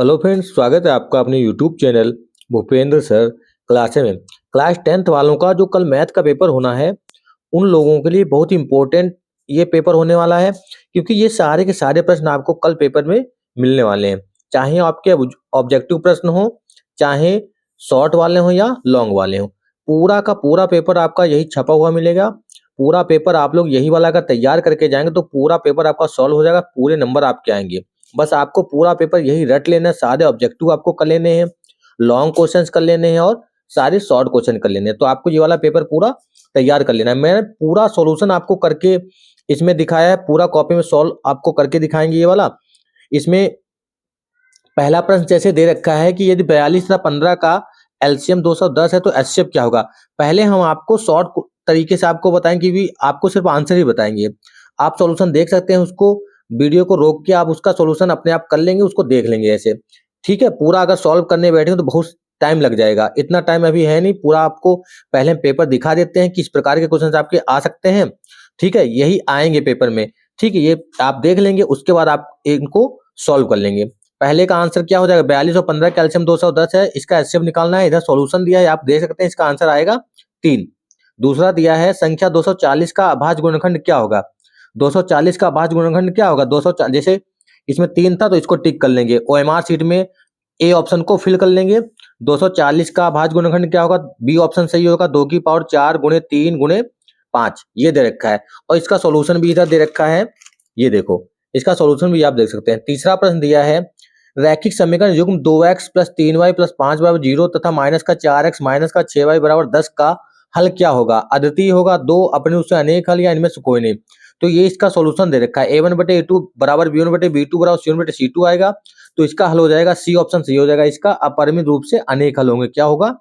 Hello friends, स्वागत है आपका अपने यूट्यूब चैनल भूपेंद्र सर क्लासे में। क्लास 10th वालों का जो कल मैथ का पेपर होना है, उन लोगों के लिए बहुत इंपॉर्टेंट ये पेपर होने वाला है, क्योंकि ये सारे के सारे प्रश्न आपको कल पेपर में मिलने वाले हैं। चाहे आपके ऑब्जेक्टिव प्रश्न हो, चाहे शॉर्ट वाले हो या लॉन्ग वाले हो, पूरा का पूरा पेपर आपका यही छपा हुआ मिलेगा। पूरा पेपर आप लोग यही वाला अगर तैयार करके जाएंगे तो पूरा पेपर आपका सॉल्व हो जाएगा, पूरे नंबर आपके आएंगे। बस आपको पूरा पेपर यही रट लेना है, सारे ऑब्जेक्टिव आपको कर लेने हैं, लॉन्ग क्वेश्चंस कर लेने हैं और सारे शॉर्ट क्वेश्चन कर लेने हैं। तो आपको ये वाला पेपर पूरा तैयार कर लेना है। मैंने पूरा सॉल्यूशन आपको करके इसमें दिखाया है, पूरा कॉपी में सॉल्व आपको करके दिखाएंगे ये वाला। इसमें पहला प्रश्न जैसे दे रखा है कि यदि 42 तथा 15 का एलसीएम 210 है तो एचसीएफ क्या होगा। पहले हम आपको शॉर्ट तरीके से आपको बताएंगे कि आपको सिर्फ आंसर ही बताएंगे। आप सॉल्यूशन देख सकते हैं, उसको वीडियो को रोक के आप उसका सॉल्यूशन अपने आप कर लेंगे, उसको देख लेंगे ऐसे। ठीक है, पूरा अगर सॉल्व करने बैठे तो बहुत टाइम लग जाएगा, इतना टाइम अभी है नहीं। पूरा आपको पहले हम पेपर दिखा देते हैं किस प्रकार के क्वेश्चन आपके आ सकते हैं। ठीक है, यही आएंगे पेपर में। ठीक है, ये आप देख लेंगे, उसके बाद आप इनको सॉल्व कर लेंगे। पहले का आंसर क्या हो जाएगा, 42 और 15 कैल्शियम 210 है, इसका एचसीएफ निकालना है। इधर सॉल्यूशन दिया है, आप देख सकते हैं, इसका आंसर आएगा 3। दूसरा दिया है संख्या 240 का अभाज्य गुणनखंड क्या होगा। 240 का अभाज्य गुणनखंड क्या होगा, 240 जैसे इसमें 3 था तो इसको टिक कर लेंगे, ओएमआर सीट में ए ऑप्शन को फिल कर लेंगे। 240 का अभाज्य गुणनखंड क्या होगा, बी ऑप्शन सही होगा, 2 की पावर 4 गुणे 3 गुणे 5, ये दे रखा है। और इसका सॉल्यूशन भी इधर दे रखा है, ये देखो, इसका सॉल्यूशन भी आप देख सकते हैं। तीसरा प्रश्न दिया है रैखिक समीकरण युग्म 2x + 3y + 5y 0 तथा माइनस का 4x माइनस का 6y = 10 का हल क्या होगा। अद्वितीय होगा, 2 अपने उससे अनेक हल, या इनमें से कोई नहीं। तो ये इसका सॉल्यूशन दे रखा है, a1/a2 = b1/b2 = c1/c2 आएगा। तो इसका हल हो जाएगा सी ऑप्शन सही हो जाएगा। इसका अपरिमित रूप से अनेक हल होंगे, क्या होगा,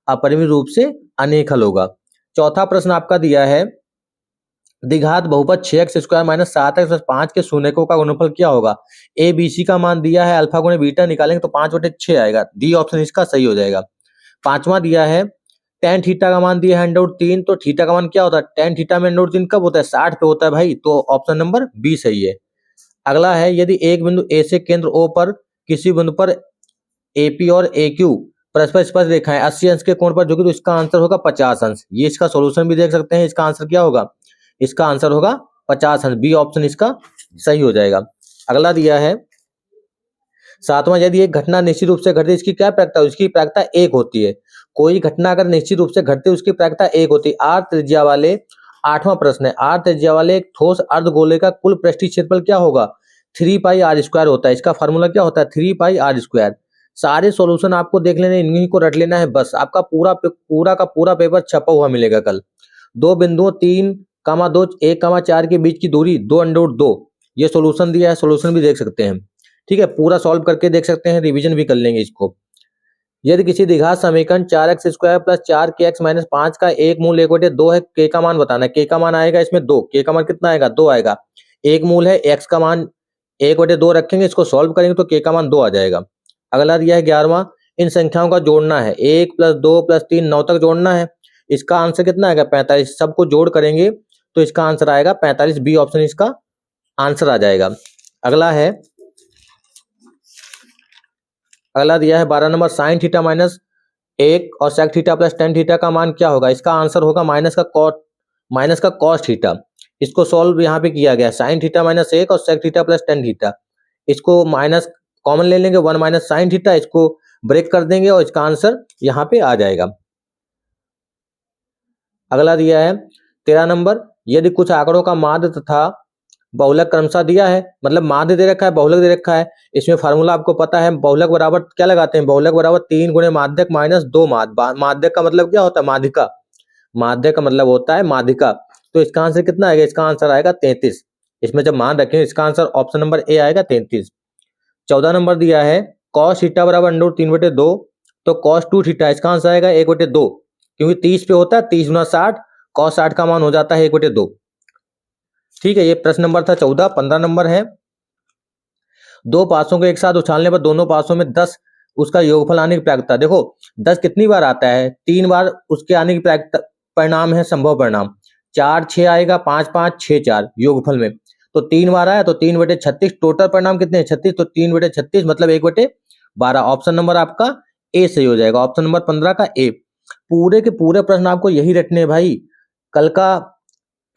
अपरिमित रूप से अनेक हल होगा। चौथा प्रश्न आपका दिया है द्विघात बहुपद 6x² - 7x + 5 के शून्यकों का गुणनफल क्या होगा। ए बी सी का मान दिया है, अल्फा गुणे बीटा निकालेंगे तो 5/6 आएगा, डी ऑप्शन इसका सही हो जाएगा। पांचवा दिया है tan थीटा का मान दिया है √3, तो थीटा का मान क्या होता है, tan थीटा में √3 कब होता है, 60 पे होता है भाई, तो ऑप्शन नंबर बी सही है। अगला है यदि एक बिंदु ए से केंद्र ओ पर किसी बिंदु पर एपी और ए क्यू परस्पर स्पर्श रेखाएं 80 अंश के कोण पर झुकी तो इसका आंसर होगा 50 अंश। ये इसका सॉल्यूशन भी देख सकते हैं, इसका आंसर क्या होगा, इसका आंसर होगा 50 अंश, बी ऑप्शन इसका सही हो जाएगा। अगला दिया है सातवां, यदि एक घटना निश्चित रूप से घटती है इसकी क्या प्रायिकता है, उसकी प्रायिकता 1 होती है। कोई घटना अगर निश्चित रूप से घटती है उसकी प्रायिकता 1 होती है। आर त्रिज्या वाले, आठवां प्रश्न है, आर त्रिज्या वाले एक ठोस अर्धगोले का कुल पृष्ठीय क्षेत्रफल क्या होगा, 3πr² होता है। इसका फार्मूला क्या होता है, 3πr²। सारे सॉल्यूशन आपको देख लेने, इन्हीं को रट लेना है, बस आपका पूरा का पूरा पेपर छपा हुआ मिलेगा कल। दो बिंदुओं 3,2 1,4 के बीच की दूरी 2√2, ये सॉल्यूशन दिया है, सॉल्यूशन भी देख सकते हैं। ठीक है, पूरा सॉल्व करके देख सकते हैं, रिवीजन भी कर लेंगे इसको। यदि किसी द्विघात समीकरण 4x² + 4kx - 5 का एक मूल 1/2 है, k का मान बताना है। k का मान आएगा इसमें 2, k का मान कितना आएगा, 2 आएगा। एक मूल है, x का मान 1/2 रखेंगे, इसको सॉल्व करेंगे तो k का मान 2 आ जाएगा। अगला दिया है 11वां, इन संख्याओं का जोड़ना है, 1 + 2 + 3 9 तक जोड़ना है। इसका आंसर कितना आएगा, 45। सबको जोड़ करेंगे तो इसका आंसर आएगा 45, बी ऑप्शन इसका आंसर आ जाएगा। अगला दिया है 12 नंबर, sin θ - 1 और sec θ + tan θ का मान क्या होगा। इसका आंसर होगा माइनस का cos θ। इसको सॉल्व यहाँ पे किया गया, sin θ - 1 और sec θ + tan θ। इसको माइनस कॉमन ले लेंगे, 1 - sin θ, इसको ब्रेक कर देंगे और इसका आंसर यहाँ पे आ जाएगा। अगला दिया है 13 नंबर, यदि कुछ आंकड़ों का माध्य तथा बहुलक क्रमशः दिया है, मतलब माध्य दे रखा है, बहुलक दे रखा है। इसमें फार्मूला आपको पता है, बहुलक बराबर क्या लगाते हैं, बहुलक बराबर 3 गुणे माध्यक माइनस 2 माध्यक का मतलब क्या होता है, माध्यिका। माध्यक का मतलब होता है माध्यिका। तो इसका आंसर कितना आएगा, इसका आंसर आएगा 33। इसमें जब मान रखें इसका आंसर ऑप्शन नंबर ए आएगा 33। 14 नंबर दिया है cos θ बराबर √3/2, तो cos 2 θ, इसका आंसर आएगा 1/2, क्योंकि 30 पे होता है, 30 × 60, cos 60 का मान हो जाता है 1/2। ठीक है, ये प्रश्न नंबर था 14। 15 नंबर है, दो पासों को एक साथ उछालने पर दोनों पासों में 10 उसका योगफल आने की प्रायिकता। देखो 10 कितनी बार आता है, 3 बार उसके आने की प्रायिकता, परिणाम है संभव परिणाम। 4 6 आएगा, 5 5 6 4 योगफल में, तो 3 बार आया तो 3/36। टोटल परिणाम कितने हैं, 36, तो 3/36 मतलब 1/32 12। ऑप्शन नंबर आपका ए सही हो जाएगा, ऑप्शन नंबर 15 का ए। पूरे के पूरे प्रश्न आपको यही रटने भाई। कल का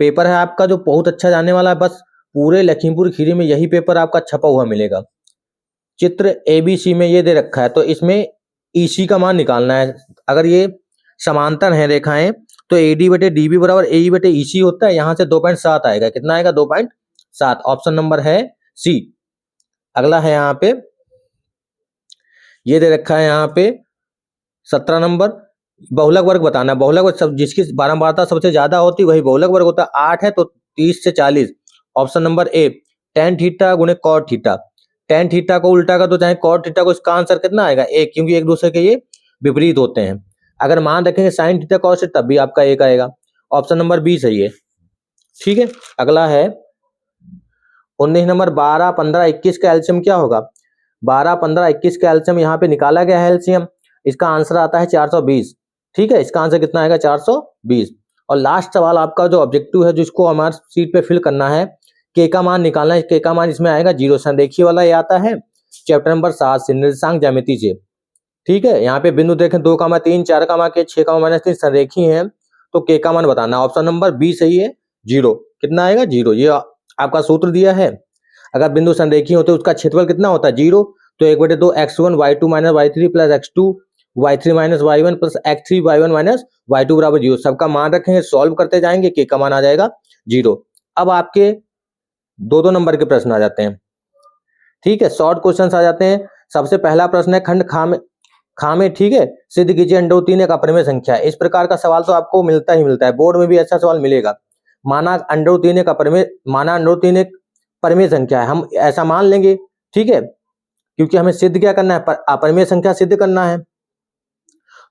पेपर है आपका जो बहुत अच्छा जाने वाला है, बस पूरे लखीमपुर खीरी में यही पेपर आपका छपा हुआ मिलेगा। चित्र ABC में ये दे रखा है, तो इसमें EC का मान निकालना है। अगर ये समांतर है रेखाएं तो AD बटे DB बराबर AE बटे EC होता है। यहाँ से 2.7 आएगा, कितना आएगा 2.7। ऑप्शन नंबर है सी। अगला है यहाँ पे ये दे रखा है यहाँ पे 17 नंबर, बहुलक वर्ग बताना है। बहुलक वर्ग सब जिसकी बारंबारता सबसे ज्यादा होती वही बहुलक वर्ग होता है। 8 है तो 30 से 40। Option number A tan theta गुणे cot थीटा। tan थीटा को उल्टा कर दो चाहे cot थीटा को, इसका आंसर कितना आएगा एक, क्योंकि एक दूसरे के ये विपरीत होते हैं। अगर मान रखेंगे sin थीटा cos थीटा तब भी आपका एक आएगा। ऑप्शन नंबर बी सही है। ठीक है, अगला है 19 नंबर 12, 15, 21 का एलसीएम क्या होगा। 12, 15, 21 का एलसीएम यहाँ पे निकाला गया है एलसीएम, इसका आंसर आता है 420। ठीक है, इसका आंसर कितना आएगा 420। और लास्ट सवाल आपका जो ऑब्जेक्टिव है जिसको हमारे सीट पे फिल करना है, के का मान निकालना है। के का मान इसमें आएगा 0। संरेखीय वाला ये आता है चैप्टर नंबर 7 से, निर्देशांक ज्यामिति से। ठीक है, यहाँ पे बिंदु देखें 2, 3, 4, के 6, -3 संरेखीय है, तो के का मान बताना। ऑप्शन नंबर बी सही है 0। कितना आएगा 0। ये आपका सूत्र दिया है, अगर बिंदु संरेखीय होते उसका क्षेत्रफल कितना होता है 0, तो 1/2 x1 y2 - y3 plus x2 y3 - y1 plus x3 y1 - y2 बराबर 0। सबका मान रखेंगे, सॉल्व करते जाएंगे, के का मान आ जाएगा 0। अब आपके 2-2 नंबर के प्रश्न आ जाते हैं। ठीक है, शॉर्ट क्वेश्चंस आ जाते हैं। सबसे पहला प्रश्न है खंड खा में ठीक है सिद्ध कीजिए √3 एक अपरिमेय संख्या है। इस प्रकार का सवाल तो आपको मिलता ही मिलता है, बोर्ड में भी ऐसा सवाल मिलेगा। माना √3 एक परिमेय संख्या है, हम ऐसा मान लेंगे। ठीक है, क्योंकि हमें सिद्ध क्या करना है, अपरिमेय संख्या सिद्ध करना है।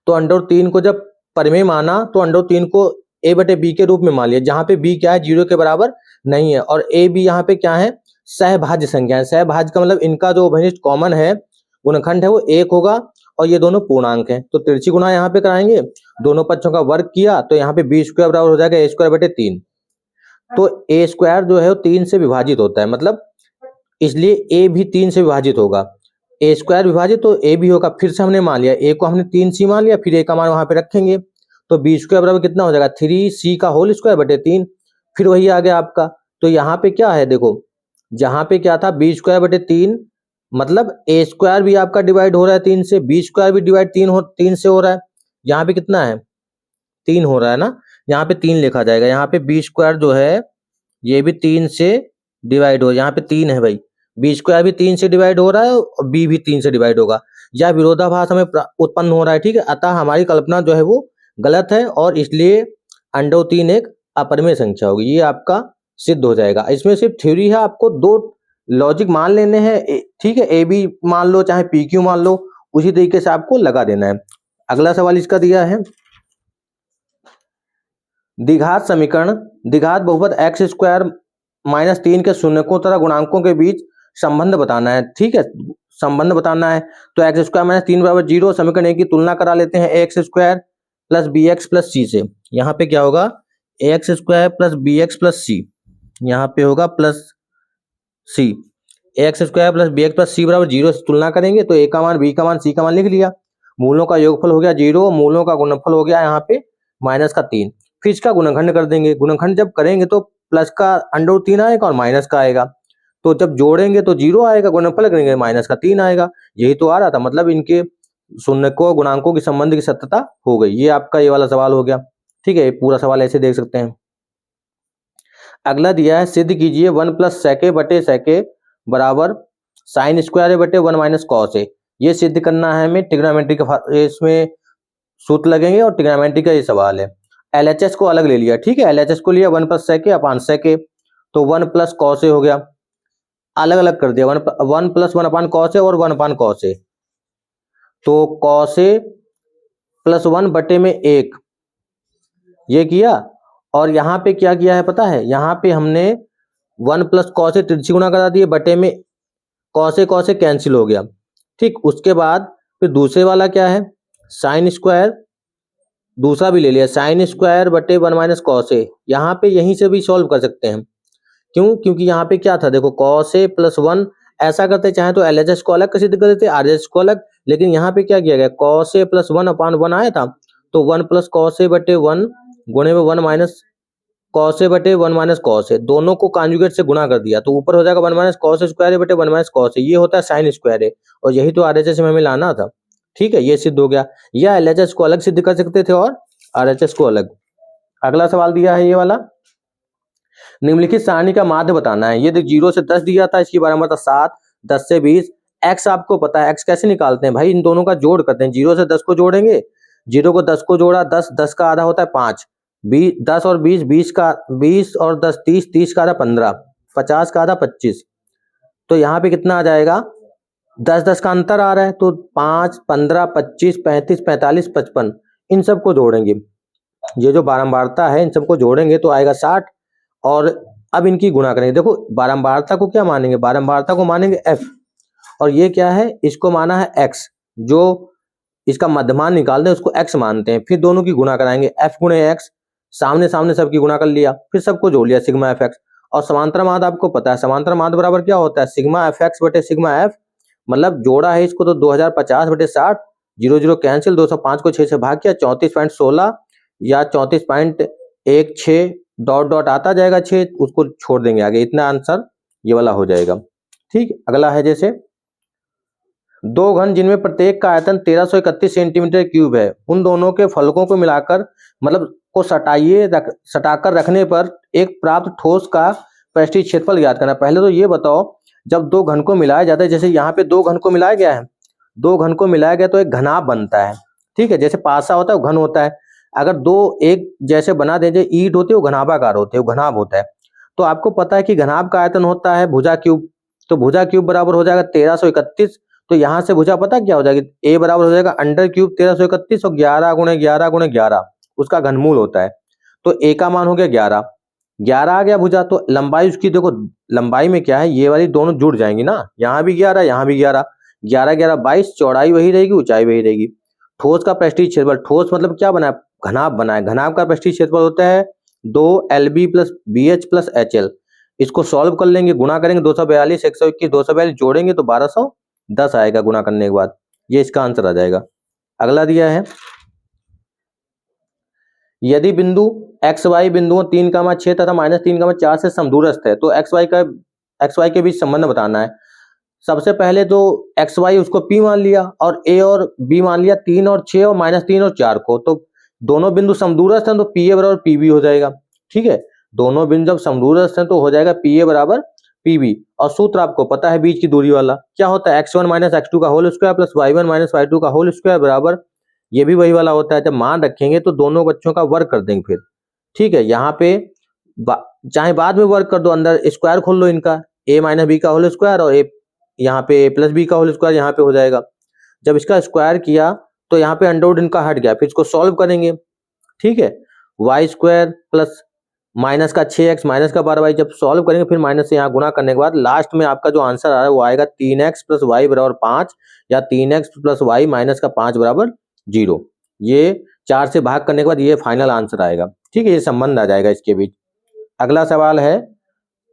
तो √3 को जब परिमेय माना तो √3 को a बटे b के रूप में मान लिया, जहां पे b क्या है 0 के बराबर नहीं है, और a b यहाँ पे क्या है सहभाज्य संख्या है। सहभाज्य का मतलब इनका जो उभयनिष्ठ कॉमन है गुणनखंड है वो 1 होगा, और ये दोनों पूर्णांक हैं, तो तिरछी गुणा यहाँ पे कराएंगे, दोनों पक्षों का वर्ग किया तो यहाँ पे b² बराबर हो जाएगा a² बटे 3। तो a² जो है वो 3 से विभाजित होता है, मतलब इसलिए a भी 3 से विभाजित होगा। a² विभाजित तो a भी होगा। फिर से हमने मान लिया a को हमने 3c मान लिया, फिर a का मान वहां पे रखेंगे, तो b² बराबर कितना हो जाएगा 3c का होल स्क्वायर बटे 3। फिर वही आ गया आपका। तो यहाँ पे क्या है देखो, जहां पे क्या था b² बटे 3, मतलब a² भी आपका डिवाइड हो रहा है 3 से, b² भी डिवाइड 3 से हो रहा है। यहाँ पे कितना है 3 हो रहा है ना, यहाँ पे 3 लिखा जाएगा। यहाँ पे b² जो है ये भी 3 से डिवाइड हो, यहाँ पे 3 है भाई, b² भी 3 से डिवाइड हो रहा है और b भी 3 से डिवाइड होगा। यह विरोधाभास हमें उत्पन्न हो रहा है। ठीक है, अतः हमारी कल्पना जो है वो गलत है, और इसलिए √3 एक अपरिमेय संख्या होगी। ये आपका सिद्ध हो जाएगा। इसमें सिर्फ थ्योरी है, आपको 2 लॉजिक मान लेने हैं। ठीक है, ए बी मान लो चाहे PQ मान लो, उसी तरीके से आपको लगा देना है। अगला सवाल इसका दिया है द्विघात समीकरण, द्विघात बहुपद x² - 3 के शून्यकोत्तर गुणांकों के बीच संबंध बताना है। ठीक है, संबंध बताना है, तो x² - 3 बराबर 0। समीकरण एक की तुलना करा लेते हैं ax² plus bx plus c से। यहाँ पे क्या होगा ax² plus bx plus c, यहाँ पे होगा plus c। ax² plus bx plus c बराबर 0 से तुलना करेंगे, तो a का मान b का मान c का मान लिख लिया। मूलों का योगफल हो गया 0, मूलों का गुणनफल हो गया यहाँ पे -3। फिर इसका गुणनखंड कर देंगे, गुणनखंड जब करेंगे तो प्लस का √3 आएगा और माइनस का आएगा, तो जब जोड़ेंगे तो 0 आएगा, गुणनफल करेंगे -3 आएगा। यही तो आ रहा था, मतलब इनके शून्यकों गुणांकों के संबंध की सत्यता हो गई। ये आपका ये वाला सवाल हो गया। ठीक है, पूरा सवाल ऐसे देख सकते हैं। अगला दिया है सिद्ध कीजिए 1 + sec बटे sec बराबर sin² बटे 1 - cos a। ये सिद्ध करना है हमें, ट्रिग्नोमेट्री का इसमें सूत्र लगेंगे और ट्रिग्नोमेट्री का ये सवाल है। LHS को अलग ले लिया। ठीक है, LHS को लिया 1 + sec अपान sec, तो 1 + cos a हो गया, अलग अलग कर दिया 1 + 1 अपान cos a और 1 अपान cos a, तो cos a प्लस 1 बटे में 1 ये किया। और यहाँ पे क्या किया है पता है, यहाँ पे हमने 1 + cos a तिरछी गुणा करा दिए, बटे में cos a कैंसिल हो गया। ठीक, उसके बाद फिर दूसरे वाला क्या है sin², दूसरा भी ले लिया sin² बटे 1 - cos a। यहाँ पे यहीं से भी सॉल्व कर सकते हैं। क्यों, क्योंकि यहाँ पे क्या था देखो cos a प्लस 1 ऐसा करते चाहे तो एलएचएस को अलग सिद्ध कर देते, आरएचएस को अलग, लेकिन यहाँ पे क्या किया गया, cos a प्लस 1/1 आया था, तो 1 प्लस cos a बटे 1 गुणे में 1 माइनस cos a बटे 1 माइनस cos a, दोनों को कॉन्जुगेट से गुणा कर दिया, तो ऊपर हो जाएगा 1 माइनस cos स्क्वायर a बटे 1 माइनस cos a, ये होता है साइन स्क्वायर a, और यही तो आरएचएस में हमें लाना था। ठीक है, ये सिद्ध हो गया, या एलएचएस को अलग सिद्ध कर सकते थे और आरएचएस को अलग। अगला सवाल दिया है ये वाला, निम्नलिखित सारणी का माध्य बताना है। ये 0 से 10 दिया था, इसकी बारे में था 7, 10 से 20। एक्स आपको पता है, एक्स कैसे निकालते हैं भाई, इन दोनों का जोड़ करते हैं, 0 से 10 को जोड़ेंगे, 0 को 10 को जोड़ा 10, 10 का आधा होता है 5, 10 और 20, 20 और 10 30, 30 का आधा 15, 50 का आधा 25, तो यहाँ पे कितना आ जाएगा, 10 10 का अंतर आ रहा है, तो 5, 15, 25, 35, 45, 55, इन सबको जोड़ेंगे, ये जो बारंबारता है इन सबको जोड़ेंगे तो आएगा 60, और अब इनकी गुणा करेंगे। देखो बारंबारता को क्या मानेंगे, बारंबारता को मानेंगे f, और ये क्या है, इसको माना है x, जो इसका मध्यमान निकालते हैं उसको x मानते हैं, फिर दोनों की गुणा कराएंगे, f गुणे x, सामने सामने सबकी गुणा कर लिया, फिर सबको जोड़ लिया सिग्मा एफ एक्स, और समांतर माध्य आपको पता है, समांतर माध्य बराबर क्या होता है, सिग्मा एफ एक्स बटे सिग्मा एफ, मतलब जोड़ा है इसको तो 2050 बटे 60, 0 0 कैंसिल, 205 को 6 से भाग किया, 34.16 या 34.16 डॉट डॉट आता जाएगा 6, उसको छोड़ देंगे आगे, इतना आंसर ये वाला हो जाएगा। ठीक, अगला है जैसे दो घन जिनमें प्रत्येक का आयतन 1331 सेंटीमीटर क्यूब है, उन दोनों के फलकों को मिलाकर मतलब को सटाकर रखने पर एक प्राप्त ठोस का पृष्ठीय क्षेत्रफल ज्ञात करना। पहले तो ये बताओ, जब दो घन को मिलाया जाता है, जैसे यहाँ पे दो घन को मिलाया गया है, दो घन को मिलाया गया तो एक घनाभ बनता है। ठीक है, जैसे पासा होता है वो घन होता है, अगर दो एक जैसे बना दे, ईंट होती है वो घनाभाकार होते हैं, वो घनाभ होता है। तो आपको पता है कि घनाभ का आयतन होता है भुजा क्यूब, तो भुजा क्यूब बराबर हो जाएगा 1331, तो यहाँ से भुजा पता क्या हो जाएगी, ए बराबर हो जाएगा अंडर क्यूब 1331 और 11 गुणे 11 गुणे 11 उसका घनमूल होता है, तो ए का मान हो गया 11, 11 आ गया भुजा। तो लंबाई उसकी देखो, लंबाई में क्या है, ये वाली दोनों जुड़ जाएंगी ना, यहाँ भी 11 यहाँ भी 11, 11 11 22, चौड़ाई वही रहेगी ऊंचाई वही रहेगी। ठोस का पृष्ठीय क्षेत्रफल, ठोस मतलब क्या बना है, घनाभ बना है, घनाभ का पृष्ठीय क्षेत्रफल होता है 2 LB + BH + HL, इसको सॉल्व कर लेंगे, गुणा करेंगे 242 121 242 जोड़ेंगे तो 1210 आएगा गुणा करने के बाद, ये इसका आंसर आ जाएगा। अगला दिया है, यदि बिंदु एक्स वाई बिंदुओं 3,6 तथा -3,4 से समदूरस्थ है तो एक्स वाई के बीच संबंध बताना है। सबसे पहले तो एक्स वाई उसको P मान लिया और A और B मान लिया 3 और 6 और -3 और 4 को, तो दोनों बिंदु समदूरस्थ हैं तो PA बराबर PB हो जाएगा। ठीक है, दोनों बिंदु जब समदूरस्थ हैं तो हो जाएगा PA बराबर PB, और सूत्र आपको पता है बीच की दूरी वाला क्या होता है, x1 - x2 का whole square plus y1 - y2 का होल स्क्वायर बराबर, ये भी वही वाला होता है। जब मान रखेंगे तो दोनों बच्चों का वर्ग कर देंगे फिर। ठीक है, यहाँ पे चाहे बाद में वर्ग कर दो, अंदर स्क्वायर खोल लो इनका, a - b का होल स्क्वायर और a यहाँ पे a + b का होल स्क्वायर यहाँ पे हो जाएगा। जब इसका स्क्वायर किया तो यहाँ पे अंडर रूट इनका हट गया, फिर इसको सॉल्व करेंगे। ठीक है, y स्क्वायर प्लस माइनस का 6x माइनस का 12y, जब सॉल्व करेंगे फिर माइनस से यहाँ गुणा करने के बाद लास्ट में आपका जो आंसर आ रहा है वो आएगा 3x + y बराबर 5 या 3x + y माइनस का 5 बराबर 0। ये 4 से भाग करने के बाद ये फाइनल आंसर आएगा। ठीक है, ये संबंध आ जाएगा इसके बीच। अगला सवाल है,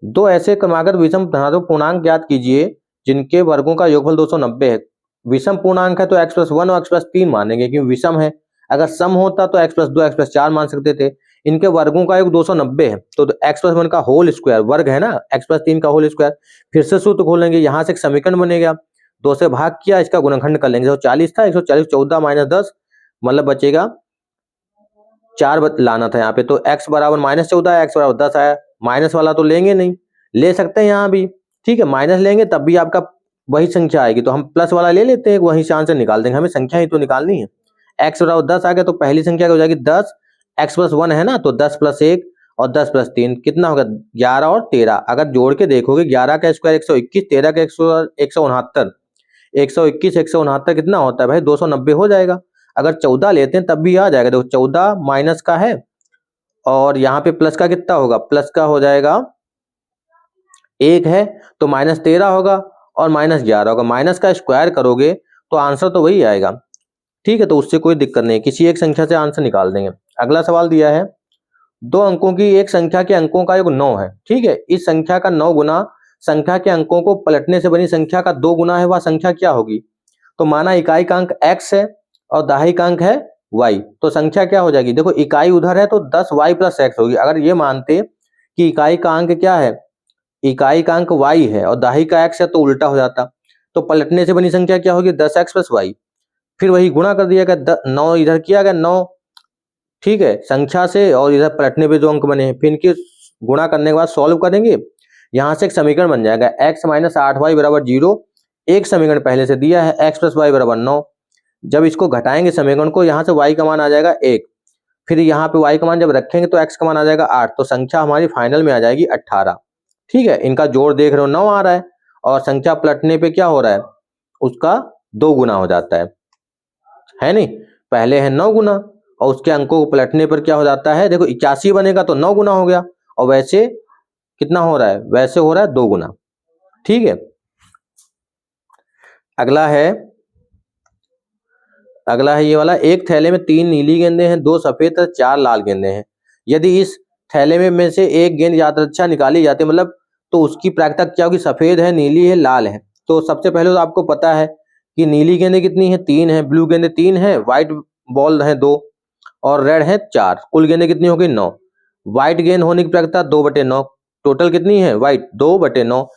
दो ऐसे क्रमागत विषम धनात्मक पूर्णांक ज्ञात कीजिए जिनके वर्गों का योगफल 290 है। विषम पूर्णांक है तो x + 1 और x + 3 मानेंगे क्योंकि विषम है, अगर सम होता तो x + 2 x + 4 मान सकते थे। इनके वर्गों का योग 290 है तो x + 1 का होल स्क्वायर वर्ग है ना, x + 3 का होल स्क्वायर, फिर से सूत्र खोलेंगे, यहाँ से एक समीकरण बनेगा, 2 से भाग किया, इसका गुणनखंड कर लेंगे, 140 था 140 14 - 10 मतलब बचेगा 4 लाना था यहाँ पे, तो x बराबर -14 है, x बराबर 10 आया, माइनस वाला तो लेंगे नहीं, ले सकते हैं यहाँ भी। ठीक है, माइनस लेंगे तब भी आपका वही संख्या आएगी, तो हम प्लस वाला ले लेते हैं, वही से आंसर निकाल देंगे, हमें संख्या ही तो निकालनी है। x बराबर 10 आ गया तो पहली संख्या हो जाएगी 10, x + 1 है ना तो 10 + 1 और 10 + 3 कितना होगा 11 और 13, अगर जोड़ के देखोगे 11 का स्क्वायर 121, 13 का 169, 121 169 कितना होता है भाई 290 हो जाएगा। अगर 14 लेते हैं तब भी आ जाएगा, देखो 14 माइनस का है और यहाँ पे प्लस का कितना होगा, प्लस का हो जाएगा 1 है तो -13 होगा और -11 होगा, माइनस का स्क्वायर करोगे तो आंसर तो वही आएगा। ठीक है, तो उससे कोई दिक्कत नहीं, किसी एक संख्या से आंसर निकाल देंगे। अगला सवाल दिया है, दो अंकों की एक संख्या के अंकों का योग 9 है। ठीक है, इस संख्या का 9 गुना संख्या के अंकों को पलटने से बनी संख्या का 2 गुना है, वह संख्या क्या होगी? तो माना इकाई का अंक x है और दहाई का अंक है y, तो संख्या क्या हो जाएगी? देखो इकाई उधर है तो 10y प्लस x होगी। अगर ये मानते कि इकाई का अंक क्या है, इकाई का अंक y है और दहाई का x है, तो उल्टा हो जाता। तो पलटने से बनी संख्या क्या होगी? 10x plus y। फिर वही गुणा कर दिया गया, 9 इधर किया गया 9, ठीक है, संख्या से, और इधर पलटने पे जो अंक बने हैं, फिर इनके गुणा करने के बाद सॉल्व करेंगे। यहाँ से एक समीकरण बन जाएगा x माइनस 8y बराबर 0। एक समीकरण पहले से दिया है x प्लस वाई बराबर 9। जब इसको घटाएंगे समीकरण को, यहाँ से y का मान आ जाएगा 1। फिर यहाँ पे y का मान जब रखेंगे तो x का मान आ जाएगा 8। तो संख्या हमारी फाइनल में आ जाएगी 18। ठीक है, इनका जोड़ देख रहे हो 9 आ रहा है, और संख्या पलटने पे क्या हो रहा है? उसका 2 गुना हो जाता है नहीं? पहले है 9 गुना और उसके अंकों को पलटने पर क्या हो जाता है? देखो 81 बनेगा तो 9 गुना हो गया, और वैसे कितना हो रहा है? वैसे हो रहा है 2 गुना। ठीक है, अगला है ये वाला। एक थैले में 3 नीली गेंदें हैं, 2 सफेद और 4 लाल गेंदें हैं। यदि इस थैले में से एक गेंद यादृच्छा निकाली जाती है, मतलब तो उसकी प्रायिकता क्या होगी? सफेद है, नीली है, लाल है। तो सबसे पहले तो आपको पता है कि नीली गेंदें कितनी है? 3 है, ब्लू गेंदें 3 है, व्हाइट बॉल है 2 और रेड है 4। कुल गेंदें कितनी हो गई? 9। व्हाइट गेंद होने की प्रायिकता 2/9। टोटल कितनी है? व्हाइट 2/9।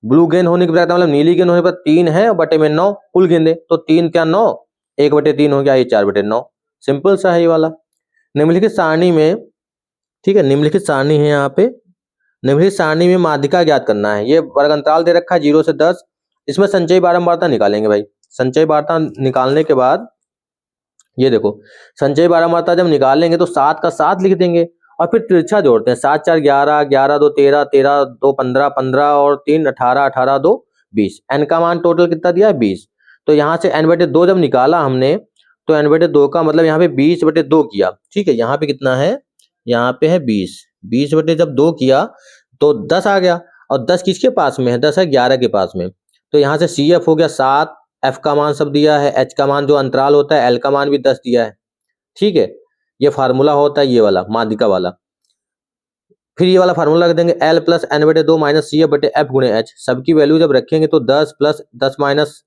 ब्लू गेंद होने की प्रायिकता मतलब नीली गेंद होने पर 3 है और बटे में 9 कुल गेंदें, तो 3 क्या 9, 1/3 हो गया, ये 4/9। सिंपल सा है ये वाला। निम्नलिखित सारणी में, ठीक है, निम्नलिखित सारणी है यहाँ पे। निम्नलिखित सारणी में माध्यिका ज्ञात करना है। ये वर्ग अंतराल दे रखा है 0 से 10। इसमें संचयी बारंबारता निकालेंगे भाई। संचयी बारंबारता निकालने के बाद ये देखो, संचयी बारंबारता जब निकालेंगे तो 7 का 7 लिख देंगे और फिर तिरछा जोड़ते हैं। 7 4 11, 11 2 13, 13 2 15, 15 और 3 18, 18 2 20। एन का मान टोटल कितना दिया है? 20। तो यहाँ से n/2 जब निकाला हमने, तो n/2 का मतलब यहाँ पे 20/2 किया। ठीक है, यहाँ पे कितना है? यहाँ पे है 20। 20/2 किया तो 10 आ गया, और 10 किसके पास में है? 10 है 11 के पास में। तो यहाँ से CF हो गया 7, F का मान सब दिया है, H का मान जो अंतराल होता है, L का मान भी 10 दिया है। ठीक है, ये फार्मूला होता है ये वाला माध्यिका वाला। फिर ये वाला फार्मूला रख देंगे L plus n/2 minus CF/F गुणे H। सबकी वैल्यू जब रखेंगे तो 10 प्लस 10 माइनस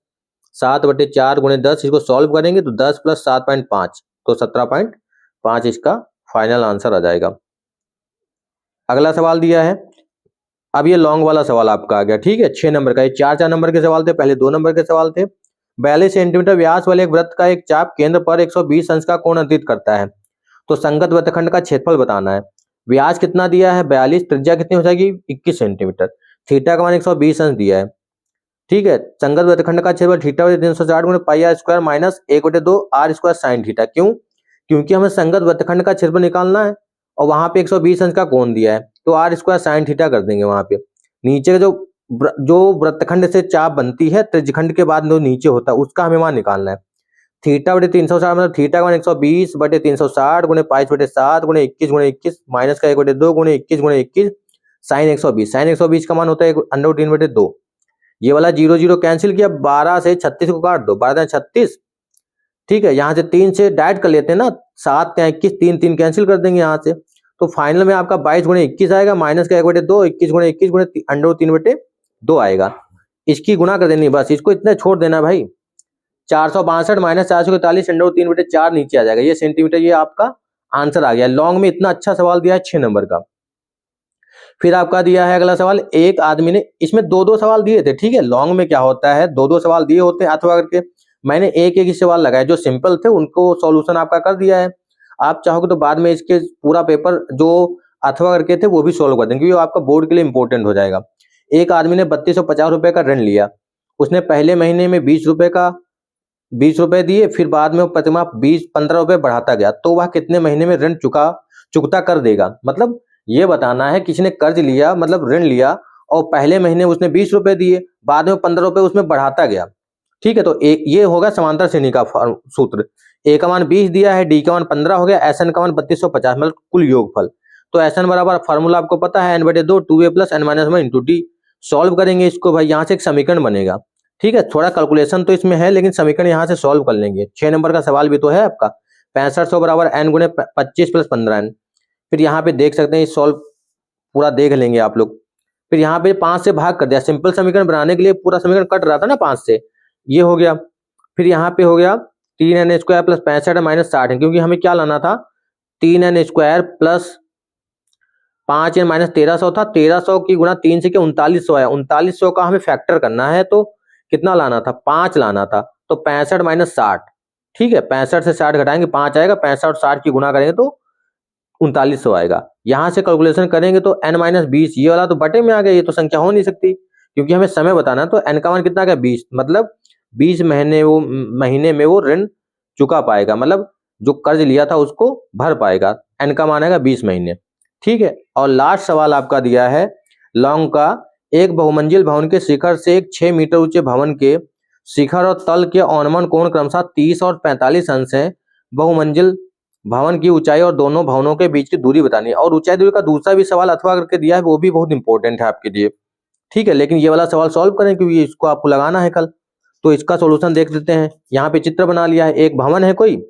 7/4 गुणे 10, इसको सॉल्व करेंगे तो 10 प्लस 7.5 तो 17.5 इसका फाइनल आंसर आ जाएगा। अगला सवाल दिया है, अब ये लॉन्ग वाला सवाल आपका आ गया। ठीक है, 6 नंबर का। ये 4 नंबर के सवाल थे, पहले 2 नंबर के सवाल थे। 42 सेंटीमीटर व्यास वाले एक वृत्त का एक चाप केंद्र पर 120 अंश का कोण अंकित करता है, तो संगत वृत्तखंड का क्षेत्रफल बताना है। व्यास कितना दिया है? 42। त्रिज्या कितनी हो जाएगी? 21 सेंटीमीटर। थीटा का मान 120 अंश दिया है। ठीक है, संगत वृत्तखंड का क्षेत्रफल थीटा 360 गुणे pi r square minus 1/2 r square sine theta. क्यों? क्योंकि हमें संगत वृत्तखंड का क्षेत्रफल निकालना है और वहां पे 120 अंश का कोण दिया है, तो आर स्क्वायर साइन थीटा कर देंगे वहां पे। नीचे जो वृत्तखंड से चाप बनती है त्रिज्यखंड के बाद जो नीचे होता है उसका हमें मान निकालना है। थीटा/360 मतलब थीटा का मान 120/360 गुणे पाई/7 गुणे 21 माइनस का 1/2 गुणे 21 साइन 120। साइन 120 का मान होता है √3/2। ये वाला 0 0 कैंसिल किया, 12 से 36 को काट दो, 12 36। ठीक है, यहाँ से 3 से डाइट कर लेते हैं ना, 7 या 21, 3 3 कैंसिल कर देंगे यहाँ से, तो फाइनल में आपका 22 गुणे 21 आएगा, माइनस का 1/2, 21 गुणे √3/2 आएगा। इसकी गुणा कर देनी, बस इसको इतना छोड़ देना भाई। 462 माइनस 441 √3/4 नीचे आ जाएगा, ये सेंटीमीटर। ये आपका आंसर आ गया। लॉन्ग में इतना अच्छा सवाल दिया है 6 नंबर का। फिर आपका दिया है अगला सवाल, एक आदमी ने, इसमें 2-2 सवाल दिए थे। ठीक है, लॉन्ग में क्या होता है, 2-2 सवाल दिए होते हैं अथवा करके। मैंने एक एक ही सवाल लगाए, जो सिंपल थे उनको सॉल्यूशन आपका कर दिया है। आप चाहोगे तो बाद में इसके पूरा पेपर जो अथवा करके थे वो भी सोल्व कर देंगे, क्योंकि वो आपका बोर्ड के लिए इंपॉर्टेंट हो जाएगा। एक आदमी ने 3250 रुपए का ऋण लिया। उसने पहले महीने में 20 रुपए दिए, फिर बाद में प्रतिमाह 15 रुपए बढ़ाता गया, तो वह कितने महीने में ऋण चुकता कर देगा? मतलब ये बताना है, किसी ने कर्ज लिया मतलब ऋण लिया और पहले महीने उसने 20 रुपए दिए, बाद में 15 रुपए उसमें बढ़ाता गया। ठीक है, तो एक ये होगा समांतर श्रेणी का सूत्र। ए का मान 20 दिया है, डी का मान 15 हो गया, एस एन का मान 3250 मतलब कुल योगफल। तो एस एन बराबर फार्मूला आपको पता है n/2 2a plus n minus 1 into D. Solve करेंगे इसको भाई, यहाँ से एक समीकरण बनेगा। ठीक है, थोड़ा कैलकुलेशन तो इसमें है, लेकिन समीकरण यहाँ से सॉल्व कर लेंगे। 6 नंबर का सवाल भी तो है आपका। 6500 बराबर n गुणे 25 प्लस 15n। फिर यहाँ पे देख सकते हैं, सॉल्व पूरा देख लेंगे आप लोग। फिर यहाँ पे 5 से भाग कर दिया, सिंपल समीकरण बनाने के लिए पूरा समीकरण कट रहा था ना 5 से, ये हो गया। फिर यहाँ पे हो गया 3n स्क्वायर प्लस 65 माइनस 60 है, क्योंकि हमें क्या लाना था 3n square plus 5n minus 1300 था, 1300 की गुणा 3 से क्या 3900 है, 3900 का हमें फैक्टर करना है, तो कितना लाना था 5 लाना था, तो 65 माइनस 60, ठीक है 65 से 60 घटाएंगे 5 आएगा, 65 और 60 की गुणा करेंगे तो 3900 आएगा। यहाँ से कैलकुलेशन करेंगे तो n माइनस 20, ये वाला तो बटे में आ गया, ये तो संख्या हो नहीं सकती, क्योंकि हमें समय बताना है। तो n का मान कितना आ गया 20, मतलब 20 महीने में वो ऋण चुका पाएगा, मतलब जो कर्ज लिया था उसको भर पाएगा। n का मान आएगा 20 महीने, ठीक है। और लास्ट सवाल आपका दिया है लॉन्ग का, एक बहुमंजिल भवन के शिखर से एक 6 मीटर ऊंचे भवन के शिखर और तल के औनमन कोण क्रमशः 30 और 45 अंश है। बहुमंजिल भवन की ऊंचाई और दोनों भवनों के बीच की दूरी बतानी है। और ऊंचाई दूरी का दूसरा भी सवाल अथवा करके दिया है, वो भी बहुत इंपॉर्टेंट है आपके लिए, ठीक है। लेकिन ये वाला सवाल सॉल्व करें क्योंकि इसको आपको लगाना है कल, तो इसका सोल्यूशन देख लेते हैं। यहाँ पे चित्र बना लिया है, एक भवन है कोई,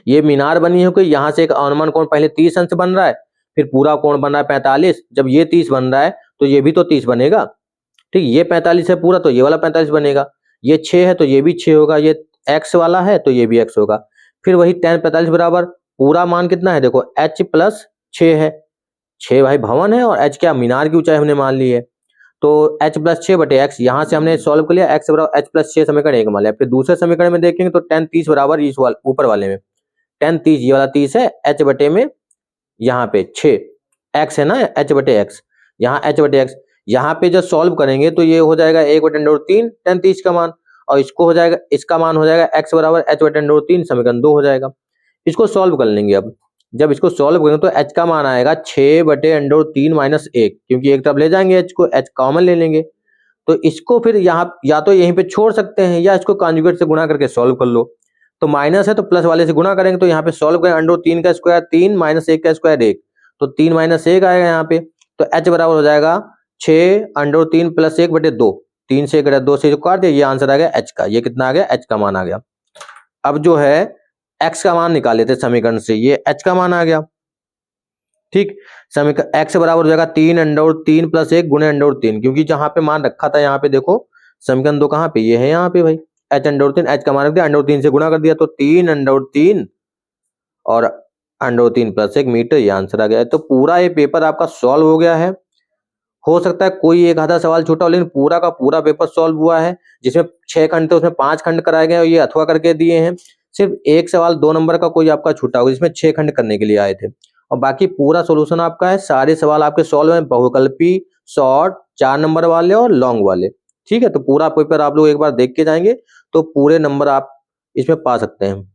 ये मीनार बनी है कोई, यहाँ से एक अनुमान कोण पहले 30 अंश बन रहा है, फिर पूरा कोण बन रहा है 45, जब ये 30 बन रहा है तो ये भी तो 30 बनेगा, ठीक। ये 45 है पूरा, तो ये वाला 45 बनेगा, ये 6 है तो ये भी 6 होगा, ये x वाला है तो ये भी x होगा। फिर वही tan 45 बराबर पूरा मान कितना है, देखो h प्लस 6 है, 6 भाई भवन है और h क्या मीनार की ऊंचाई हमने मान ली है, तो h प्लस 6 बटे x, यहाँ से हमने सॉल्व कर लिया, x बराबर h प्लस 6 समीकरण 1 मान लिया। फिर दूसरे समीकरण में देखेंगे तो tan 30 बराबर इस ऊपर वाले में tan 30, ये वाला 30 है, h बटे में यहाँ पे 6 x है ना, h बटे x, यहाँ h बटे x, यहाँ पे जब सॉल्व करेंगे तो ये हो जाएगा 1/√3 tan 30 का मान, और इसको हो जाएगा, इसका मान हो जाएगा x बराबर h/√3, समीकरण 2 हो जाएगा। इसको सॉल्व कर लेंगे। अब जब इसको सॉल्व करेंगे तो h का मान आएगा 6/√3 माइनस 1, क्योंकि एक तरफ ले जाएंगे h को, h कॉमन ले लेंगे, तो इसको फिर यहाँ या तो यहीं पे छोड़ सकते हैं या इसको कॉन्जुगेट से गुणा करके सॉल्व कर लो। तो माइनस है तो प्लस वाले से गुणा करेंगे, तो यहाँ पे सॉल्व करें √3 का स्क्वायर 3 माइनस 1 का स्क्वायर 1, तो 3 माइनस 1 आएगा यहाँ पे, तो h बराबर हो जाएगा 6√3 प्लस 1 बटे 2, 3 से 1 2 से जो काट दिया, ये आंसर आ गया h का, ये कितना आ गया h का मान आ गया। अब जो है x का मान निकाल लेते समीकरण से, ये h का मान आ गया, ठीक। समीकरण x बराबर हो जाएगा 3√3 प्लस 1 गुणे √3, क्योंकि जहां पे मान रखा था यहाँ पे देखो समीकरण 2 कहाँ पे, ये है यहाँ पे भाई, h√3, h का मान रख दिया, √3 से गुणा कर दिया, तो 3√3 और √3 प्लस 1 मीटर, ये आंसर आ गया। तो पूरा ये पेपर आपका सॉल्व हो गया है। हो सकता है कोई एक आधा सवाल छूटा हो, लेकिन पूरा का पूरा पेपर सॉल्व हुआ है। जिसमें 6 खंड थे उसमें 5 खंड कराए गए और ये अथवा करके दिए हैं। सिर्फ एक सवाल 2 नंबर का कोई आपका छूटा होगा, जिसमें 6 खंड करने के लिए आए थे, और बाकी पूरा सोल्यूशन आपका है। सारे सवाल आपके सॉल्व हैं, बहुकल्पी, शॉर्ट, 4 नंबर वाले और लॉन्ग वाले, ठीक है। तो पूरा पेपर आप लोग एक बार देख के जाएंगे तो पूरे नंबर आप इसमें पा सकते हैं।